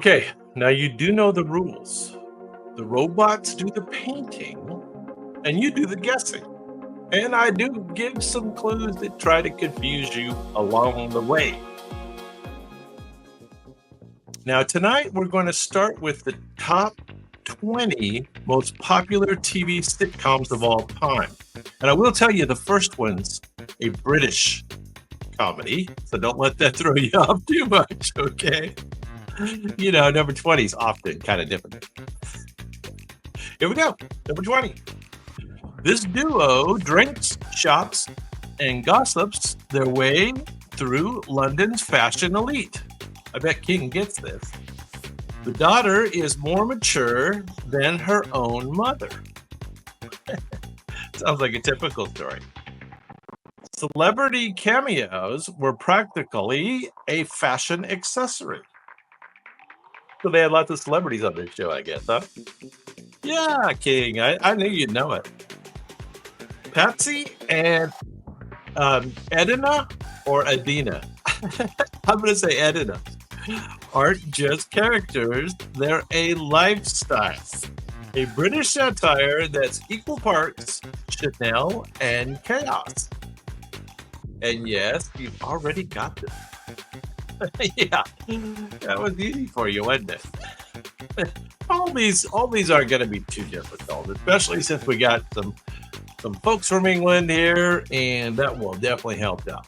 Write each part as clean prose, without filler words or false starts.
Okay, now you do know the rules. The robots do the painting, and you do the guessing. And I do give some clues that try to confuse you along the way. Now, tonight we're going to start with the top 20 most popular TV sitcoms of all time. And I will tell you, the first one's a British comedy, so don't let that throw you off too much, okay? Number 20 is often kind of different. Here we go. Number 20. This duo drinks, shops, and gossips their way through London's fashion elite. I bet King gets this. The daughter is more mature than her own mother. Sounds like a typical story. Celebrity cameos were practically a fashion accessory. So they had lots of celebrities on this show, I guess, huh? Yeah, King. I knew you'd know it. Patsy and Edina or Adina. I'm going to say Edina. Aren't just characters, they're a lifestyle. A British satire that's equal parts Chanel and chaos. And yes, you've already got this. Yeah, that was easy for you, wasn't it? All these aren't going to be too difficult, especially since we got some folks from England here, and that will definitely help out.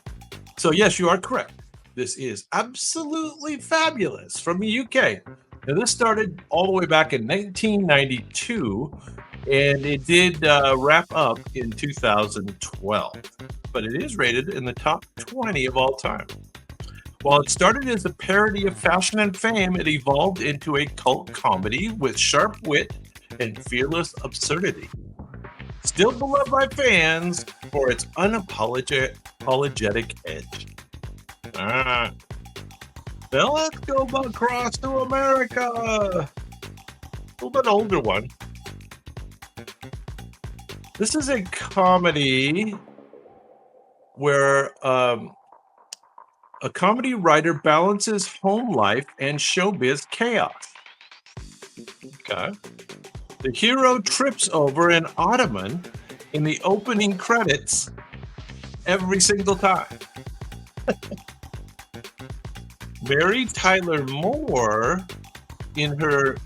So yes, you are correct. This is Absolutely Fabulous from the UK. Now this started all the way back in 1992, and it did wrap up in 2012. But it is rated in the top 20 of all time. While it started as a parody of Fashion and Fame, it evolved into a cult comedy with sharp wit and fearless absurdity. Still beloved by fans for its unapologetic edge. Now let's go across to America. A little bit older one. This is a comedy where a comedy writer balances home life and showbiz chaos. Okay. The hero trips over an ottoman in the opening credits every single time. Mary Tyler Moore, in her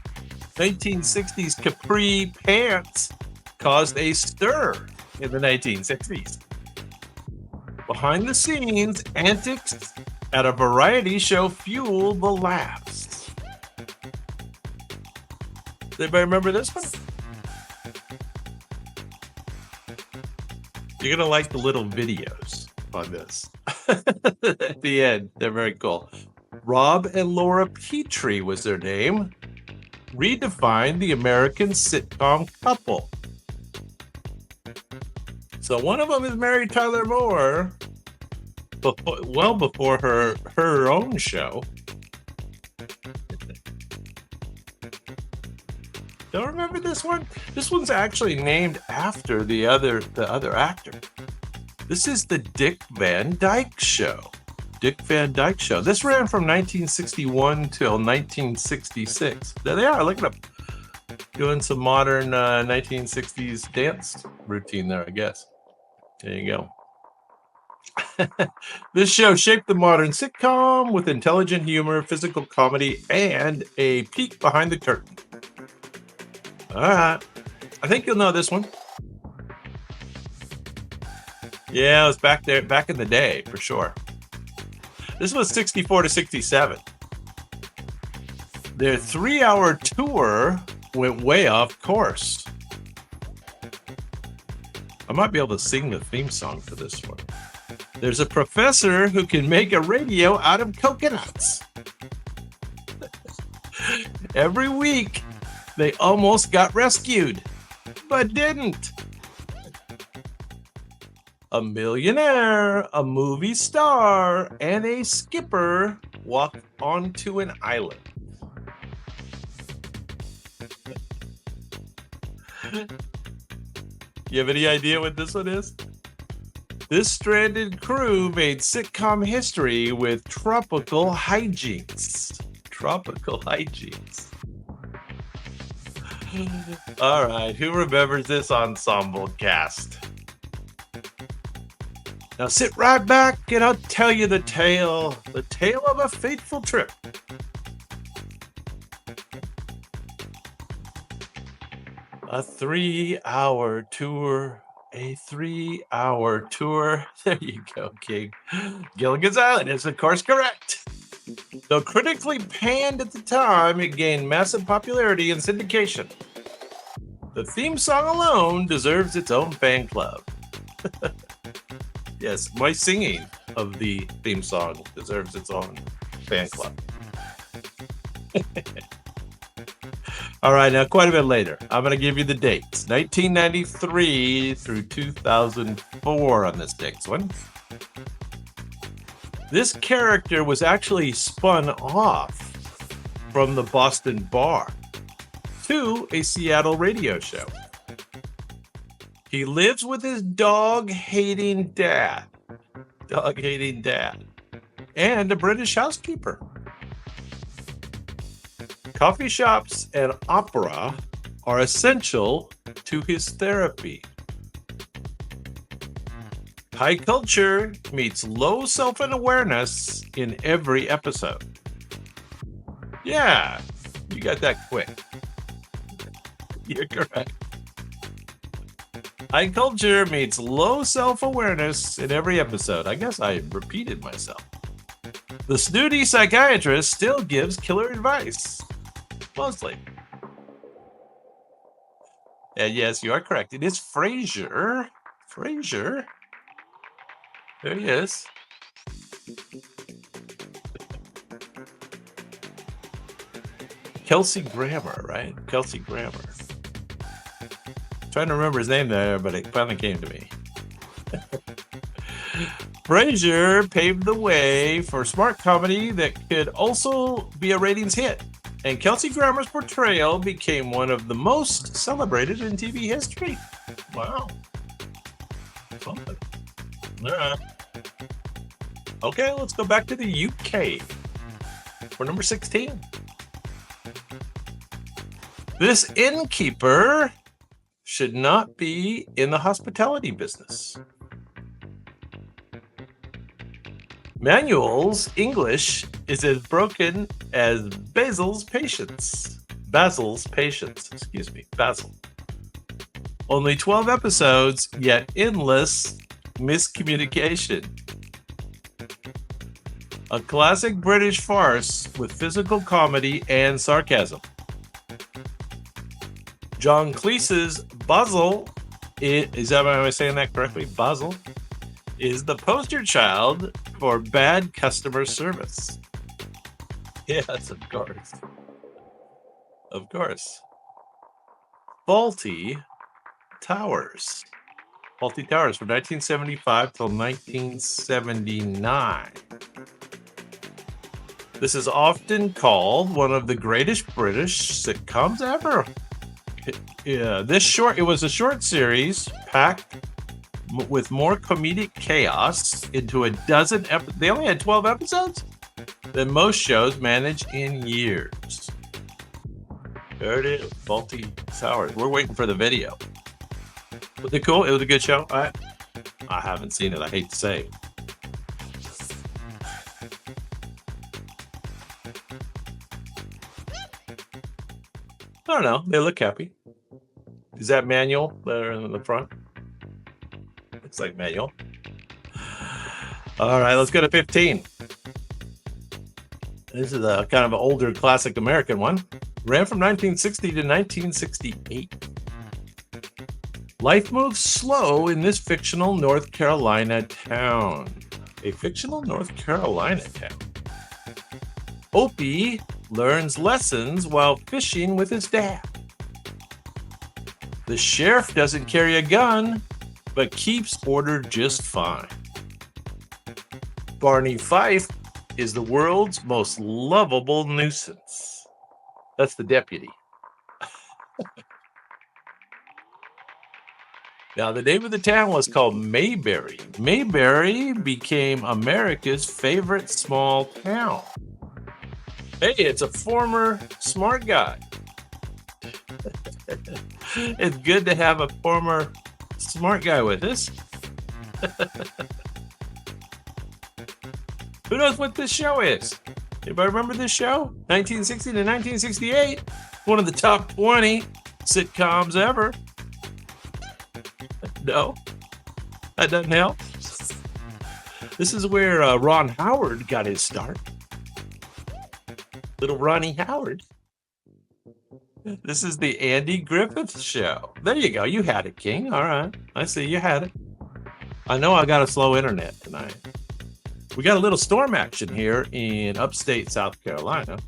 1960s capri pants, caused a stir in the 1960s. Behind the scenes, antics at a variety show fuel the laughs. Does anybody remember this one? You're going to like the little videos on this. At the end, they're very cool. Rob and Laura Petrie was their name. Redefined the American sitcom couple. So one of them is Mary Tyler Moore, well before her own show. Don't remember this one? This one's actually named after the other actor. This is the Dick Van Dyke Show. Dick Van Dyke Show. This ran from 1961 till 1966. There they are. Look at them. Doing some modern 1960s dance routine there, I guess. There you go. This show shaped the modern sitcom with intelligent humor, physical comedy, and a peek behind the curtain. All right. I think you'll know this one. Yeah, it was back in the day, for sure. This was 64 to 67. Their 3-hour tour went way off course. I might be able to sing the theme song for this one. There's a professor who can make a radio out of coconuts. Every week, they almost got rescued, but didn't. A millionaire, a movie star, and a skipper walk onto an island. You have any idea what this one is? This stranded crew made sitcom history with tropical hijinks. Tropical hygienes. All right, who remembers this ensemble cast? Now sit right back and I'll tell you the tale of a fateful trip. A 3-hour tour. A 3-hour tour. There you go, King. Gilligan's Island is, of course, correct. Though critically panned at the time, it gained massive popularity and syndication. The theme song alone deserves its own fan club. Yes, my singing of the theme song deserves its own fan club. All right, now quite a bit later. I'm going to give you the dates. 1993 through 2004 on this next one. This character was actually spun off from the Boston bar to a Seattle radio show. He lives with his dog-hating dad, and a British housekeeper. Coffee shops and opera are essential to his therapy. High culture meets low self-awareness in every episode. Yeah, you got that quick. You're correct. High culture meets low self-awareness in every episode. I guess I repeated myself. The snooty psychiatrist still gives killer advice. Mostly. And yes, you are correct. It is Frasier. Frasier. There he is. Kelsey Grammer, right? Kelsey Grammer. Trying to remember his name there, but it finally came to me. Frasier paved the way for smart comedy that could also be a ratings hit. And Kelsey Grammer's portrayal became one of the most celebrated in TV history. Wow. Something. All right. Okay, let's go back to the UK for number 16. This innkeeper should not be in the hospitality business. Manuel's English is as broken as Basil's patience. Basil. Only 12 episodes, yet endless miscommunication. A classic British farce with physical comedy and sarcasm. John Cleese's Basil, is that, am I saying that correctly? Basil is the poster child for bad customer service. Yes, of course. Of course. Faulty Towers. Faulty Towers from 1975 till 1979. This is often called one of the greatest British sitcoms ever. It was a short series packed with more comedic chaos into a dozen episodes. They only had 12 episodes than most shows manage in years. There it is, Faulty Towers. We're waiting for the video. Was it cool? It was a good show. I haven't seen it. I hate to say. I don't know. They look happy. Is that Manuel there in the front? Looks like Manuel. All right, let's go to 15. This is a kind of an older classic American one. Ran from 1960 to 1968. Life moves slow in this fictional North Carolina town. A fictional North Carolina town. Opie learns lessons while fishing with his dad. The sheriff doesn't carry a gun, but keeps order just fine. Barney Fife is the world's most lovable nuisance. That's the deputy. Now, the name of the town was called Mayberry. Mayberry became America's favorite small town. Hey, it's a former smart guy. It's good to have a former smart guy with us. Who knows what this show is? Anybody remember this show? 1960 to 1968. One of the top 20 sitcoms ever. No, that doesn't help. This is where Ron Howard got his start. Little Ronnie Howard. This is the Andy Griffith Show. There you go. You had it, King. All right. I see you had it. I know I got a slow internet tonight. We got a little storm action here in upstate South Carolina.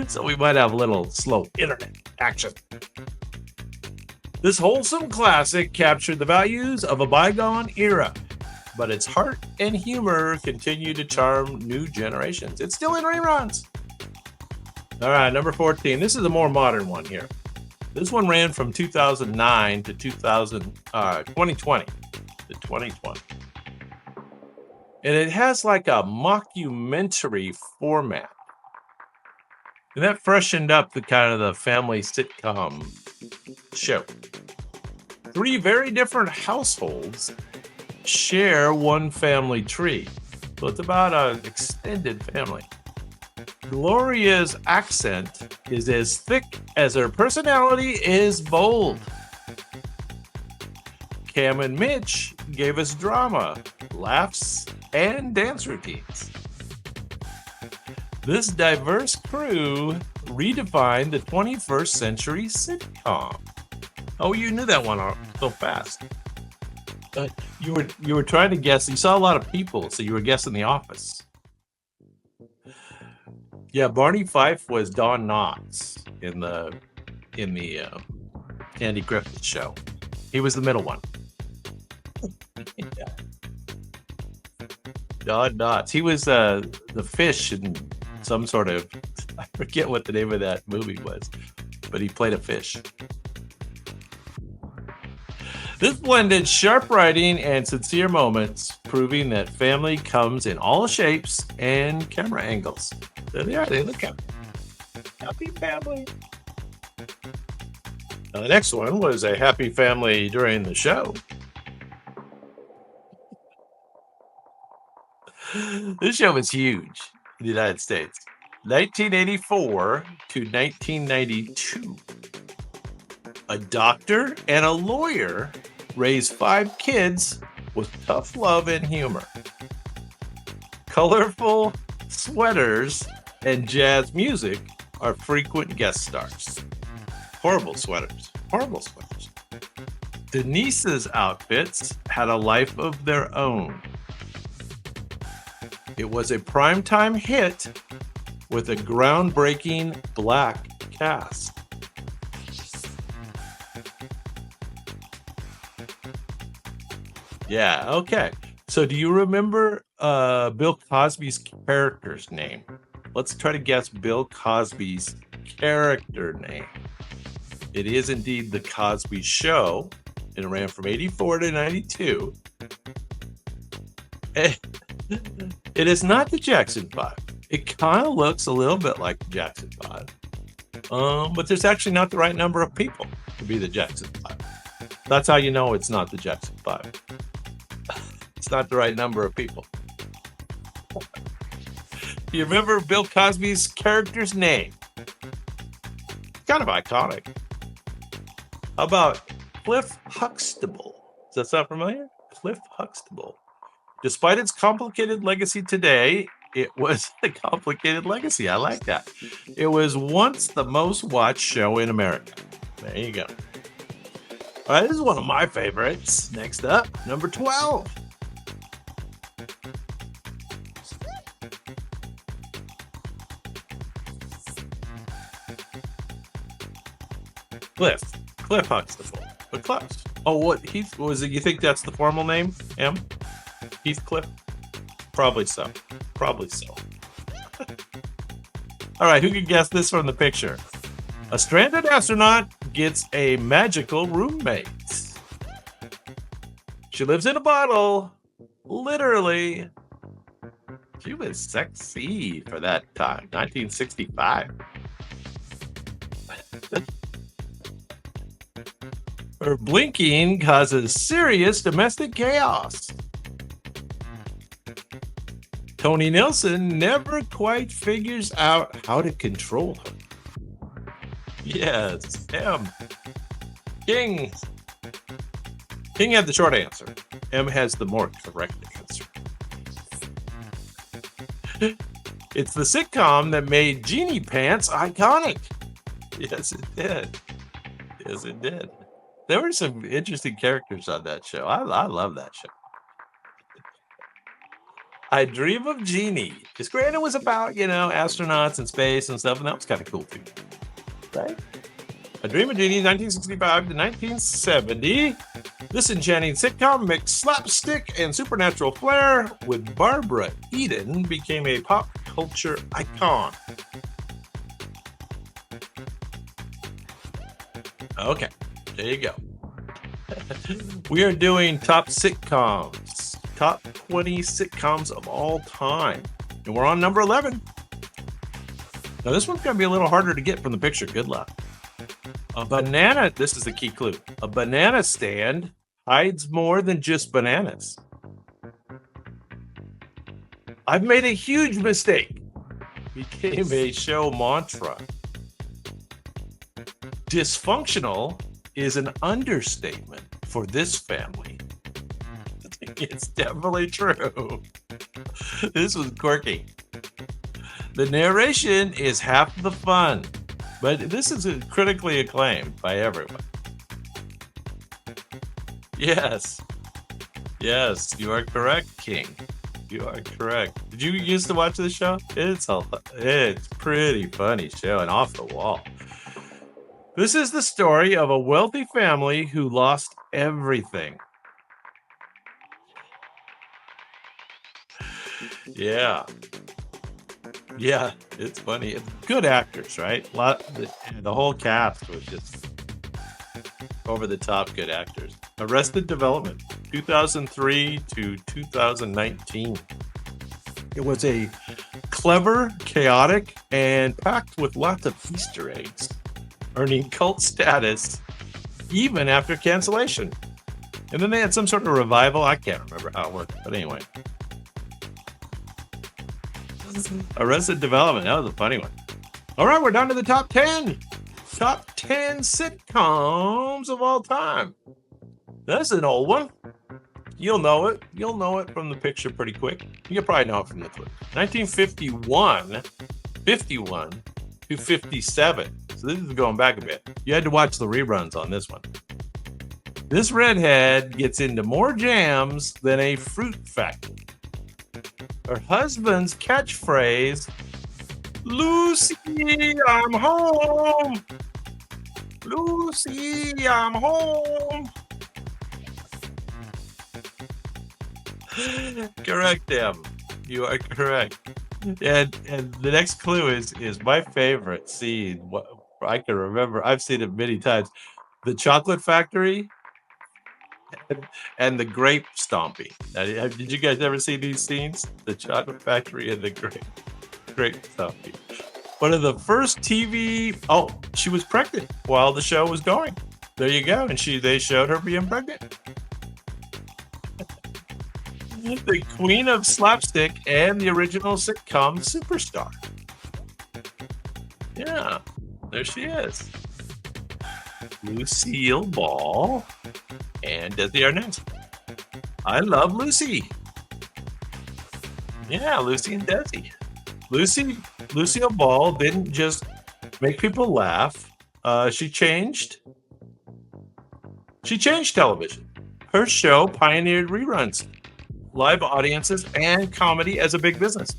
So we might have a little slow internet action. This wholesome classic captured the values of a bygone era, but its heart and humor continue to charm new generations. It's still in reruns. All right, number 14. This is a more modern one here. This one ran from 2009 to 2020 to 2020. And it has like a mockumentary format. And that freshened up the kind of the family sitcom show. 3 very different households share one family tree. So it's about an extended family. Gloria's accent is as thick as her personality is bold. Cam and Mitch gave us drama, laughs, and dance routines. This diverse crew redefined the 21st century sitcom. Oh, you knew that one so fast. You were trying to guess. You saw a lot of people, so you were guessing The Office. Yeah, Barney Fife was Don Knotts in the Andy Griffith Show. He was the middle one. Yeah. Don Knotts. He was the fish in some sort of, I forget what the name of that movie was, but he played a fish. This blended sharp writing and sincere moments, proving that family comes in all shapes and camera angles. There they are. They look happy. Happy family. Now, the next one was a happy family during the show. This show was huge in the United States. 1984 to 1992. A doctor and a lawyer raised 5 kids with tough love and humor. Colorful sweaters and jazz music are frequent guest stars. Horrible sweaters. Horrible sweaters. Denise's outfits had a life of their own. It was a primetime hit with a groundbreaking black cast. Yeah, okay. So do you remember Bill Cosby's character's name? Let's try to guess Bill Cosby's character name. It is indeed The Cosby Show. It ran from 84 to 92. It is not the Jackson 5. It kind of looks a little bit like the Jackson 5. But there's actually not the right number of people to be the Jackson 5. That's how you know it's not the Jackson 5. It's not the right number of people. Do you remember Bill Cosby's character's name? Kind of iconic. How about Cliff Huxtable? Does that sound familiar? Cliff Huxtable. Despite its complicated legacy today, it was a complicated legacy. I like that. It was once the most watched show in America. There you go. All right, this is one of my favorites. Next up, number 12. Cliff Huxtable. But close. Oh, what? Heath, was it? You think that's the formal name? M? Heathcliff? Probably so. Probably so. All right, who can guess this from the picture? A stranded astronaut gets a magical roommate. She lives in a bottle, literally. She was sexy for that time, 1965. Her blinking causes serious domestic chaos. Tony Nilsson never quite figures out how to control her. Yes, M. King. King had the short answer. M has the more correct answer. It's the sitcom that made Genie Pants iconic. Yes, it did. Yes, it did. There were some interesting characters on that show. I love that show. I Dream of Genie. Because Scranton was about, astronauts and space and stuff, and that was kind of cool too. Right? I Dream of Genie, 1965 to 1970. This enchanting sitcom mixed slapstick and supernatural flair with Barbara Eden became a pop culture icon. Okay, there you go. We are doing top sitcoms, top 20 sitcoms of all time. And we're on number 11. Now, this one's going to be a little harder to get from the picture. Good luck. A banana, this is the key clue. A banana stand hides more than just bananas. I've made a huge mistake. Became a show mantra. Dysfunctional is an understatement for this family. It's definitely true. This was quirky. The narration is half the fun, but this is critically acclaimed by everyone. Yes, you are correct, King. You are correct. Did you used to watch this show? It's pretty funny show and off the wall. This is the story of a wealthy family who lost everything. Yeah, it's funny. Good actors, right? The whole cast was just over the top good actors. Arrested Development, 2003 to 2019. It was a clever, chaotic, and packed with lots of Easter eggs, earning cult status even after cancellation. And then they had some sort of revival. I can't remember how it worked, but anyway. Arrested Development, that was a funny one. All right, we're down to the top 10. Top 10 sitcoms of all time. That's an old one. You'll know it. You'll know it from the picture pretty quick. You'll probably know it from the clip. 1951 to 57. So this is going back a bit. You had to watch the reruns on this one. This redhead gets into more jams than a fruit factory. Her husband's catchphrase, "Lucy, I'm home. Lucy, I'm home." Correct, Em. You are correct. And the next clue is my favorite scene. What I can remember, I've seen it many times. The chocolate factory and the grape-stomping. Now, did you guys ever see these scenes? The chocolate factory and the grape-stomping. One of the first TV. Oh, she was pregnant while the show was going. There you go. And they showed her being pregnant. The queen of slapstick and the original sitcom superstar. Yeah, there she is. Lucille Ball and Desi Arnaz. I love Lucy. Yeah, Lucy and Desi. Lucille Ball didn't just make people laugh. She changed television. Her show pioneered reruns, live audiences, and comedy as a big business.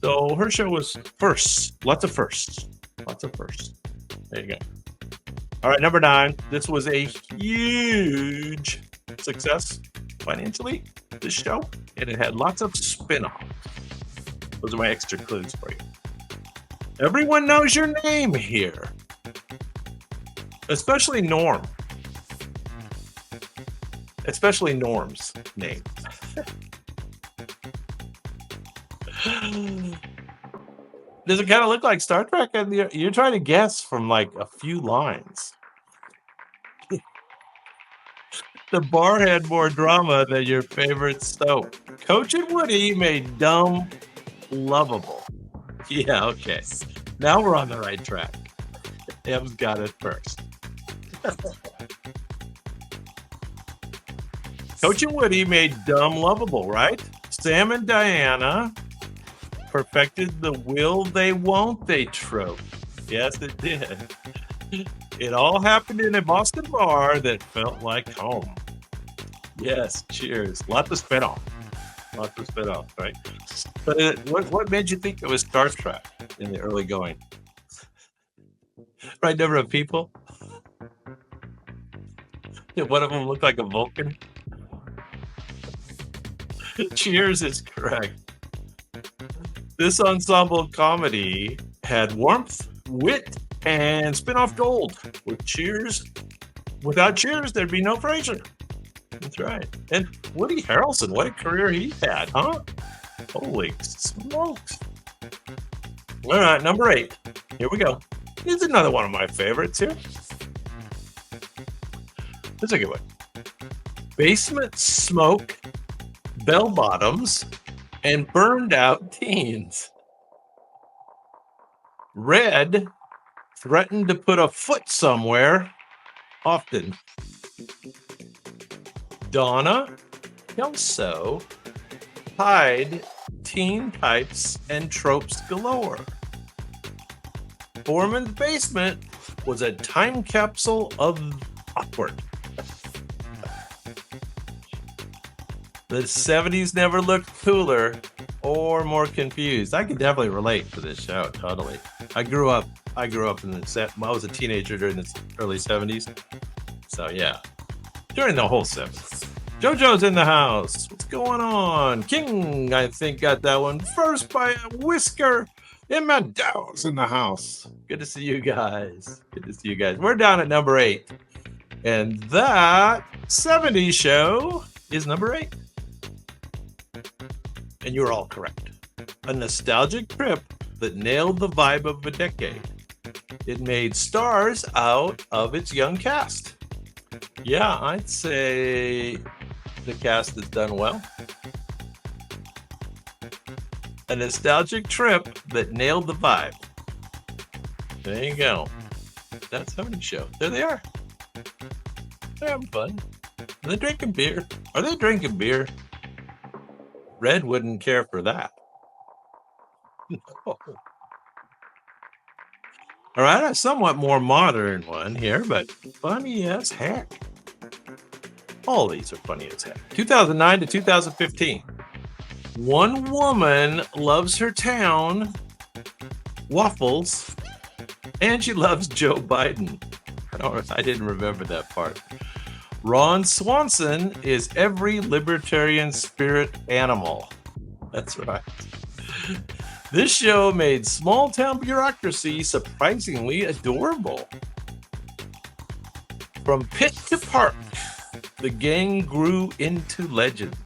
So her show was first. Lots of firsts. There you go. All right, number 9. This was a huge success financially, this show, and it had lots of spin-offs. Those are my extra clues for you. Everyone knows your name here, especially Norm. Especially Norm's name. Does it kind of look like Star Trek? And you're trying to guess from like a few lines. The bar had more drama than your favorite soap. Coach and Woody made dumb lovable. Yeah, okay. Now we're on the right track. Em's got it first. Coach and Woody made dumb lovable, right? Sam and Diana perfected the will they won't they trope. Yes, it did. It all happened in a Boston bar that felt like home. Yes, cheers. Lots of spin-off. Lots of spin-off, right? But what made you think it was Star Trek in the early going? Right number of people? Did one of them look like a Vulcan? Cheers is correct. This ensemble comedy had warmth, wit, and spin-off gold. Without Cheers, there'd be no Frasier. That's right. And Woody Harrelson, what a career he had, huh? Holy smokes. All right, number 8. Here we go. Here's another one of my favorites here. This is a good one. Basement smoke, bell bottoms, and burned out teens. Red threatened to put a foot somewhere often. Donna Kelso hide teen types and tropes galore. Foreman's basement was a time capsule of awkward. The 70s never looked cooler or more confused. I can definitely relate to this show, totally. I grew up in the set. I was a teenager during the early 70s. So yeah, during the whole 70s. JoJo's in the house. What's going on? King, I think, got that one first by a whisker. Emma Dow's in the house. Good to see you guys. Good to see you guys. We're down at number 8. And that 70s show is number 8. And you're all correct. A nostalgic trip that nailed the vibe of a decade. It made stars out of its young cast. Yeah, I'd say the cast has done well. A nostalgic trip that nailed the vibe. There you go. That 70s show. There they are. They're having fun. Are they drinking beer? Are they drinking beer? Red wouldn't care for that. No. All right, a somewhat more modern one here, but funny as heck. All these are funny as heck. 2009 to 2015. One woman loves her town, waffles, and she loves Joe Biden. I didn't remember that part. Ron Swanson is every libertarian spirit animal. That's right. This show made small-town bureaucracy surprisingly adorable. From pit to park, the gang grew into legends.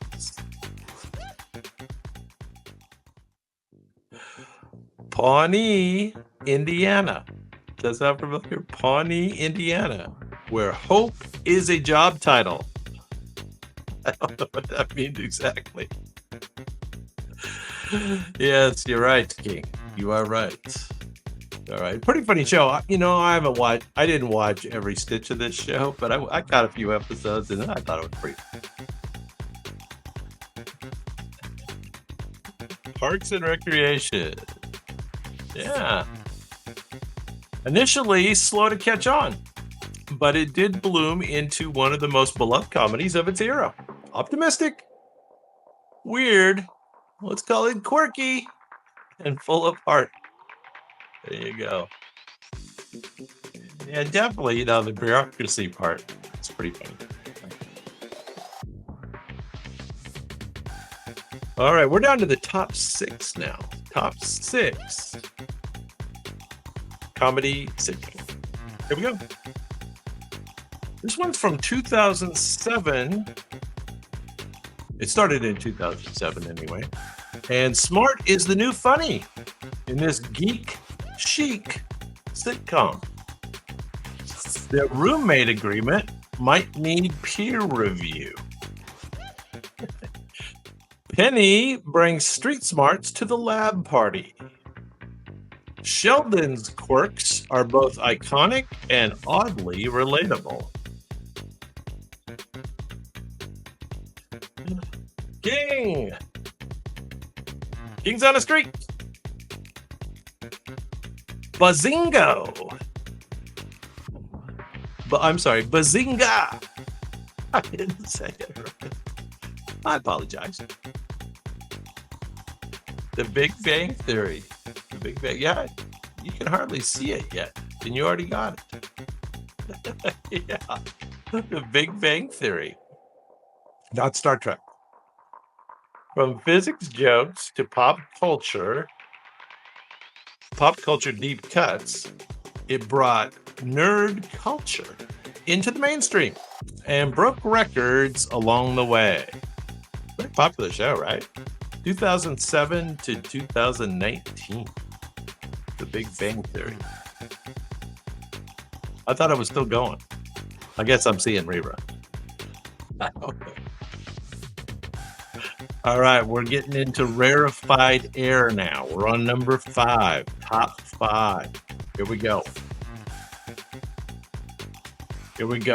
Pawnee, Indiana. Does that sound familiar? Pawnee, Indiana, where hope is a job title. I don't know what that means exactly. Yes, you're right, King. You are right. All right, pretty funny show. You know, I didn't watch every stitch of this show, but I got a few episodes and I thought it was pretty. Parks and Recreation. Yeah. Initially slow to catch on, but it did bloom into one of the most beloved comedies of its era. Optimistic, weird, let's call it quirky, and full of heart. There you go. Yeah, definitely, the bureaucracy part. It's pretty funny. All right, we're down to the top 6 now. Top 6 comedy sitcom. Here we go. This one's from 2007. It started in 2007 anyway. And smart is the new funny in this geek chic sitcom. Their roommate agreement might need peer review. Penny brings street smarts to the lab party. Sheldon's quirks are both iconic and oddly relatable. King! King's on the street! Bazingo! I'm sorry, Bazinga! I didn't say it right. I apologize. The Big Bang Theory. The Big Bang, yeah, you can hardly see it yet, and you already got it. Yeah, The Big Bang Theory. Not Star Trek. From physics jokes to pop culture deep cuts, it brought nerd culture into the mainstream and broke records along the way. Very popular show, right? 2007 to 2019. The Big Bang Theory. I thought it was still going. I guess I'm seeing rerun. I don't know. All right, we're getting into rarefied air now. We're on number 5, top 5. Here we go.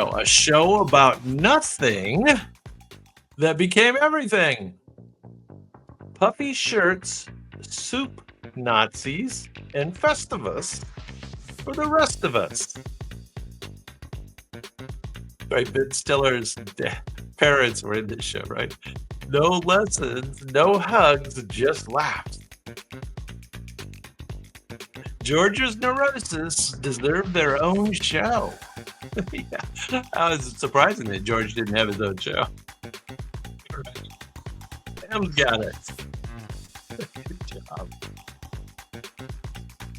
A show about nothing that became everything. Puffy shirts, soup Nazis, and Festivus for the rest of us. Right, Ben Stiller's parents were in this show, right? No lessons, no hugs, just laughs. George's neurosis deserved their own show. Yeah, I was surprising that George didn't have his own show. Sam's got it. Good job.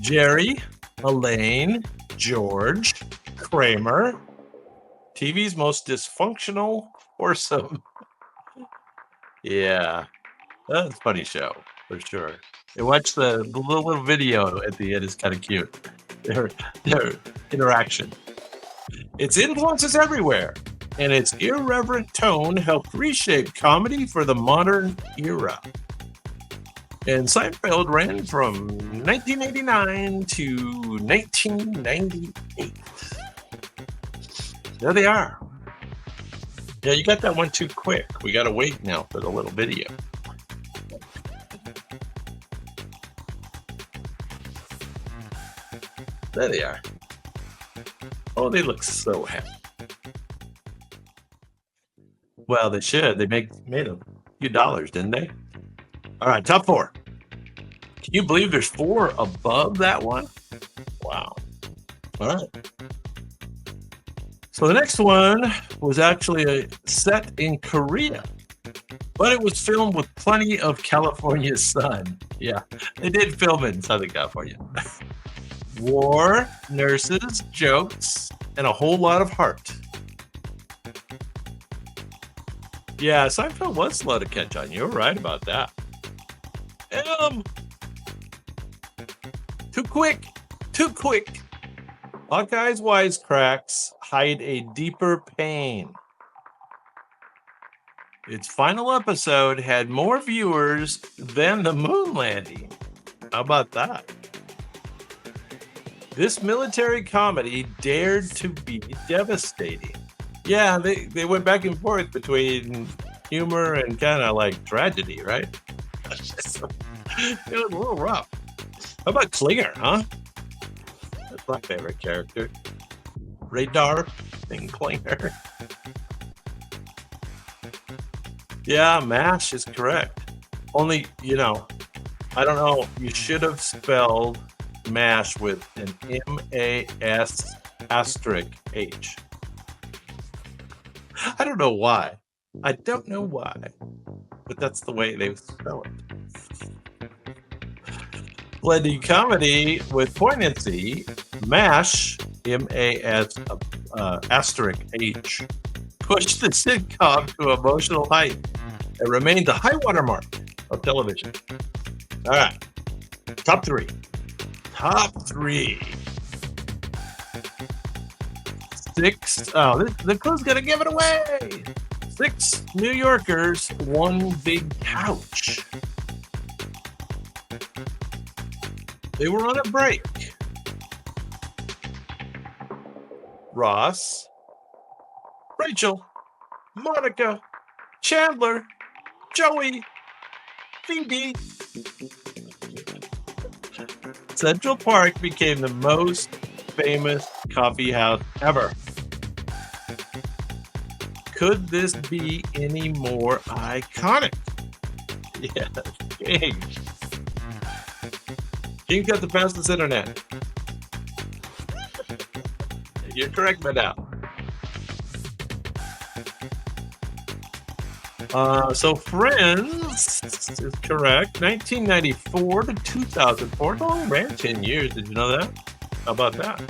Jerry, Elaine, George, Kramer, TV's most dysfunctional foursome. Yeah, that's a funny show for sure. And watch the little video at the end is kind of cute. Their interaction. Its influences everywhere, and its irreverent tone helped reshape comedy for the modern era. And Seinfeld ran from 1989 to 1998. There they are. Yeah, you got that one too quick. We got to wait now for the little video. There they are. Oh, they look so happy. Well, they should. They made a few dollars, didn't they? All right, top 4. Can you believe there's 4 above that one? Wow. All right. So the next one was actually set in Korea, but it was filmed with plenty of California sun. Yeah, they did film it in Southern California. War, nurses, jokes, and a whole lot of heart. Yeah, Seinfeld was slow to catch on. You're right about that. Too quick. Hawkeye's wisecracks hide a deeper pain. Its final episode had more viewers than the moon landing. How about that? This military comedy dared to be devastating. Yeah, they went back and forth between humor and kind of like tragedy, right? It was a little rough. How about Klinger, huh? That's my favorite character. Radar and Klinger. Yeah, MASH is correct. Only, I don't know. You should have spelled MASH with an M-A-S asterisk H. I don't know why. But that's the way they spell it. Blending comedy with poignancy, MASH, M-A-S asterisk H, pushed the sitcom to emotional height. It remained the high watermark of television. All right. Top three. Top three. Six. Oh, the clue's going to give it away. 6 New Yorkers, one big couch. They were on a break. Ross, Rachel, Monica, Chandler, Joey, Phoebe. Central Park became the most famous coffee house ever. Could this be any more iconic? Yeah, King. King's got the fastest internet. You're correct, madam. So Friends is correct. 1994 to 2004. It only ran 10 years. Did you know that? How about that?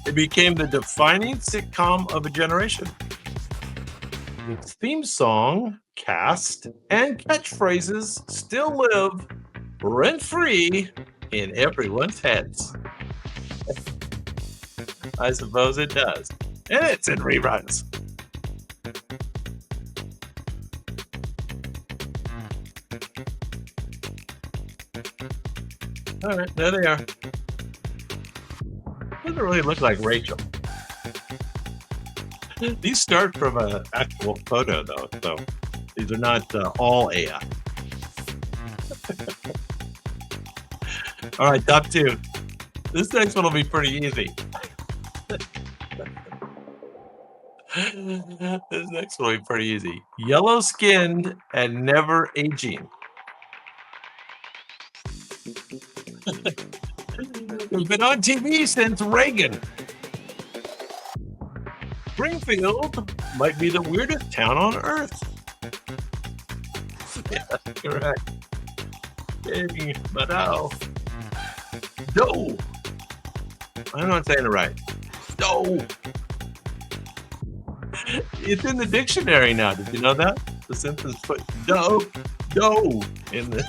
It became the defining sitcom of a generation. Its theme song, cast, and catchphrases still live rent-free in everyone's heads. I suppose it does. And it's in reruns. All right, there they are. Doesn't really look like Rachel. These start from an actual photo, though, so these are not all AI. All right, top two. This next one will be pretty easy. This next one will be pretty easy. Yellow-skinned and never aging. It's been on TV since Reagan. Springfield might be the weirdest town on earth. Yeah, correct. Baby, but now. Doe. I'm not saying it right. Doe. It's in the dictionary now. Did you know that? The Simpsons put doe in the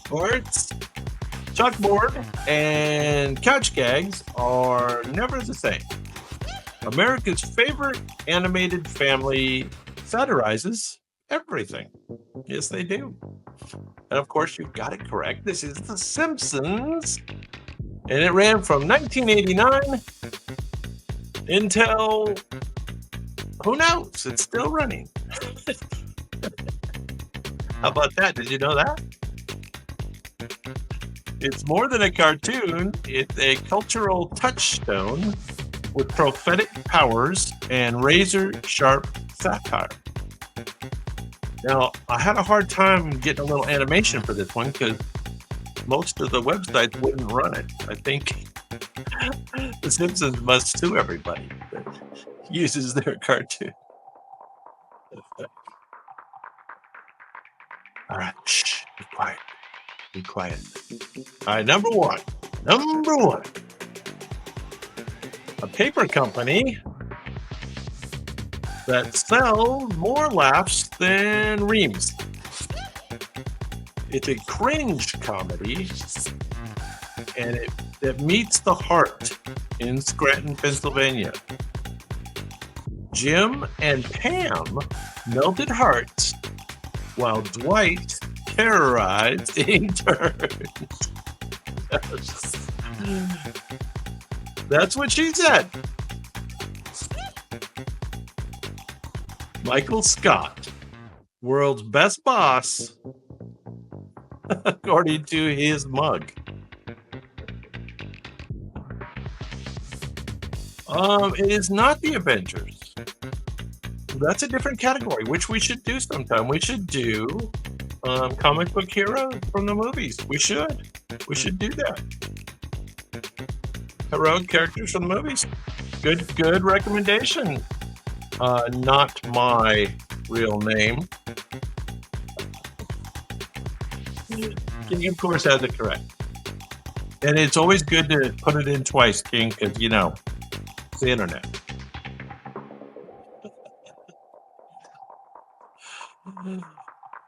sports. Chalkboard and couch gags are never the same. America's favorite animated family satirizes everything. Yes, they do. And of course, you got it correct. This is The Simpsons. And it ran from 1989 until, who knows? It's still running. How about that? Did you know that? It's more than a cartoon. It's a cultural touchstone with prophetic powers and razor-sharp satire. Now, I had a hard time getting a little animation for this one because most of the websites wouldn't run it. I think The Simpsons must sue everybody that uses their cartoon. All right, shh, be quiet. Be quiet. All right, number one. A paper company that sells more laughs than reams. It's a cringe comedy, and it meets the heart in Scranton, Pennsylvania. Jim and Pam melted hearts while Dwight terrorized interns. That's what she said. Michael Scott, world's best boss, according to his mug. It is not the Avengers. That's a different category, which we should do sometime. We should do comic book heroes from the movies. We should do that. Heroic characters from the movies. Good recommendation. Not my real name. King, of course, has it correct. And it's always good to put it in twice, King, because, you know, it's the internet.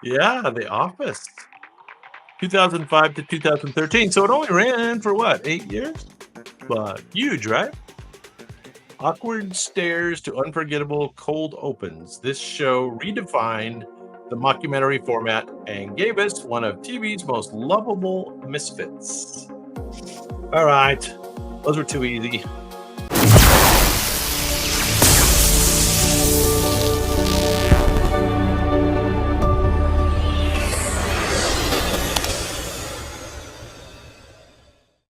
Yeah, The Office, 2005 to 2013. So it only ran for what, 8 years? But huge, right? Awkward stares to unforgettable cold opens. This show redefined the mockumentary format and gave us one of TV's most lovable misfits. All right, those were too easy.